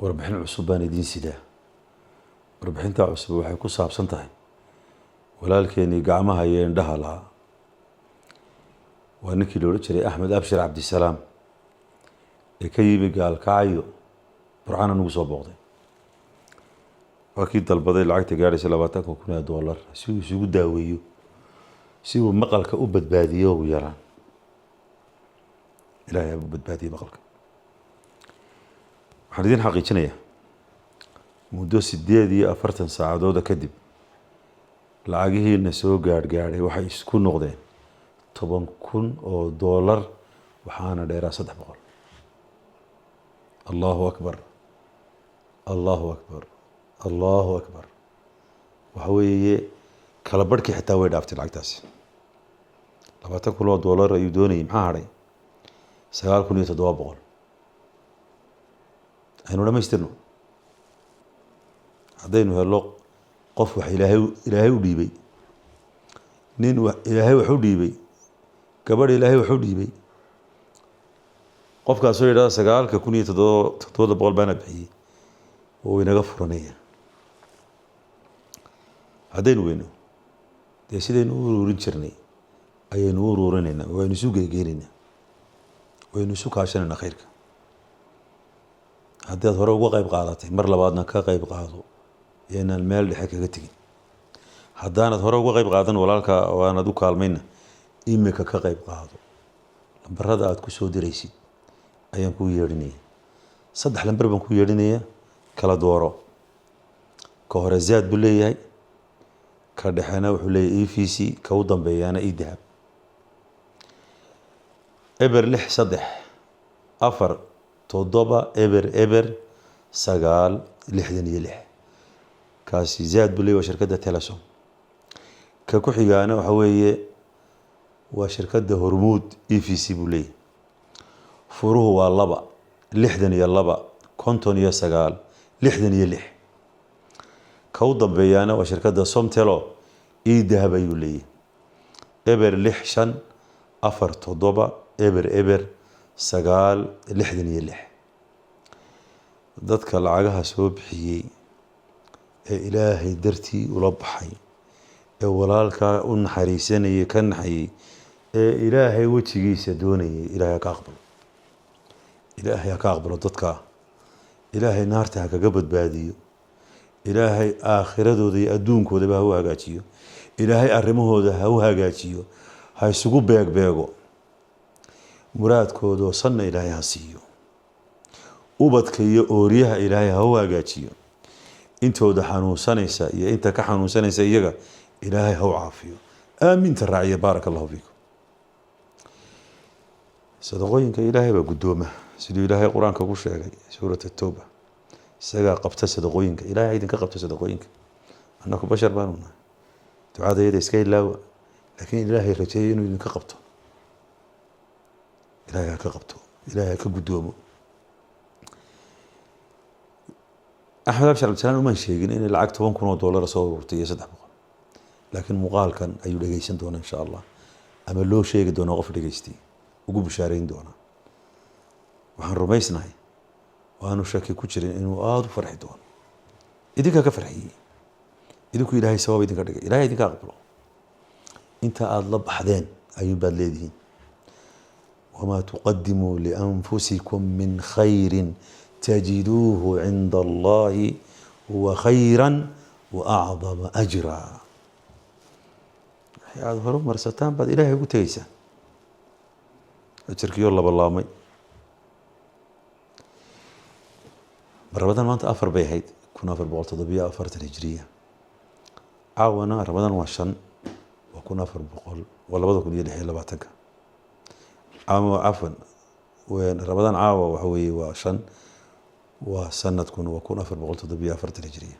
warbixin cusub baan idiin sidaa. Warbixinta cusub waxay ku saabsan tahay walaalkeenii gacmaha iyo indhaha lahaa. waa ninkii la odhan jiray Axmed Abshir Cabdisalaam ee ka yimi gaalkacyo Burcaan nagu soo booqday. waa kii dalbaday lacagta gaadhaysa $20,000 si uu isugu daaweeyo, si uu maqalka u badbaadiyo ugu yaraan. ilaahay ha u badbaadiyo maqalka. waxaan idiin xaqiijinayaa muddo 48 saacadood kadib lacagihiina soo gaadhay waxay isku noqdeen $10,000 waxaana dheeraa 300. allahu akbar, allahu akbar, allahu akbar. waxa weeye kala barhkii xitaa way dhaaftay lacagtaasi. $20,000 ayuu doonayay, maxaa hadhay 9,700. aynu dhamaystirno. haddaynu helo qof wax ilaahay u dhiibay, nin ilaahay wax u dhiibay, gabadh ilaahay wax u dhiibay, qofkaasoo yidhahda 9,700 baana bixiyey oo inaga furanaya. haddaynu weyno dee sidaynu u ururin jirnay ayaynu u ururinaynaa, waynu isu geegeeraynaa, waynu isu kaashanaynaa khayrka. haddii aad hore uga qayb qaadatay mar labaadna ka qayb qaado, inaan meel dhexe kaga tegin. haddaanad hore uga qayb qaadan walaalka oo aanad u kaalmayna, imika ka qayb qaado. lambarada aad ku soo diraysid ayaan kuu yeedhinaya. 3 lambar baan ku yeedhinaya, kala dooro. ka hore zaad buu leeyahay, ka dhexena wuxuu leeyahay EVC, ka u dambeeyaana idahab. eber 6 3 4 7 eber eber 9 66. kaasi zaad buu leeyahay, waa shirkadda Telesom. ka ku xigaana waxa weeye waa shirkadda Hormuud, EVC buu leeyahay. furuhu waa 2 62 59 66. ka u dambeeyaana waa shirkadda Somtelo, idahab ayuu leeyahay. eber 6 5 4 7 eber eber 9 66. dadka lacagaha soo bixiyey ee ilaahay dartii ula baxay, ee walaalka u naxariisanayay, ka naxayay, ee ilaahay wejigiisa doonayay, ilaahay ha ka aqbalo. ilaahay ha ka aqbalo dadka. ilaahay naarta ha kaga badbaadiyo. ilaahay aakhiradooda iyo adduunkoodaba ha u hagaajiyo. ilaahay arrimahooda ha u hagaajiyo, ha isugu beegbeego. muraadkoodoo sanna ilaahay ha siiyo. ubadka iyo ooryaha ilaahay ha u hagaajiyo. intooda xanuunsanaysa iyo inta ka xanuunsanaysa iyaga ilaahay ha u caafiyo. aaminta raaciya. baaraka allahu fiikum. sadaqooyinka ilaahay baa guddooma, siduu ilaahay qur-aanka ugu sheegay suurat at-tawba. isagaa qabta sadaqooyinka. ilaahay idinka qabta sadaqooyinka. annaku bashar baanu nahay, ducada iyada iska ilaawa, laakiin ilaahay rajeeyo inuu idinka qabto. ilaahay ha ka qabto, ilaahay ha ka guddoomo. Axmed Abshir Cabdisalaam uma sheegin inay lacag $10,000 soo ururtay iyo 300. laakiin muuqaalkan ayuu dhageysan doonaa insha Allah, ama loo sheegi doonaa qof dhageystay, ugu bishaareyn doonaa. waxaan rumaysnahay waanu shaki ku jirin inuu aad u farxi doono. idinka ka farxiyey, idinku ilaahay sabab idinka dhigay, ilaahay idinka aqbalo. inta aad la baxdeen ayuun baad leedihiin. wamaa tuqadimuu lianfusikum min khayrin tajiduuhu cinda Allahi huwa khayran wa acdama ajraa. waxay aad horu marsataan baad ilaahay ugu tegaysaa. ajarkiyo laba laamay. Ramadan maanta 4 bay ahayd, 1447 hijriya. caawana Ramadan waa 5 waa 1400 waa 2026. cafwan Ramadan caawa waxa weeye waa 5 waa sanadkuna waa 1447 hijriya.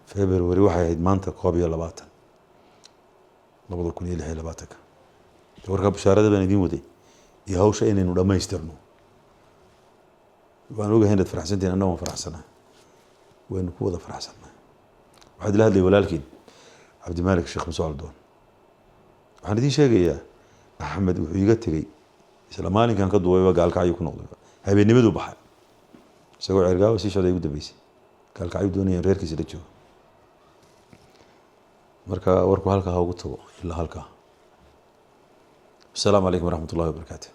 February waxay ahayd maanta 21 2026. warka bishaarada baan idin waday iyo hawsha inaynu dhamaystirno. waan ogahay inaad faraxsantiin, annagu waan faraxsanahay, waynu ku wada faraxsanahay. waxaad ila hadlay walaalkiin Cabdimaalik Sheekh Musaal Doon. waxaan idiin sheegayaa Axmed wuxuu iga tegey isla maalinkan ka duwayba gaalkacyo ku noqday, habeennimaduu baxay. isagoo ceergaabo sii socday ugu dambeysay gaalkacyo doonayeen reerkiisa la joogo marka warku halkaa ha ugu tago ilaa halkaa. السلام عليكم ورحمة الله وبركاته.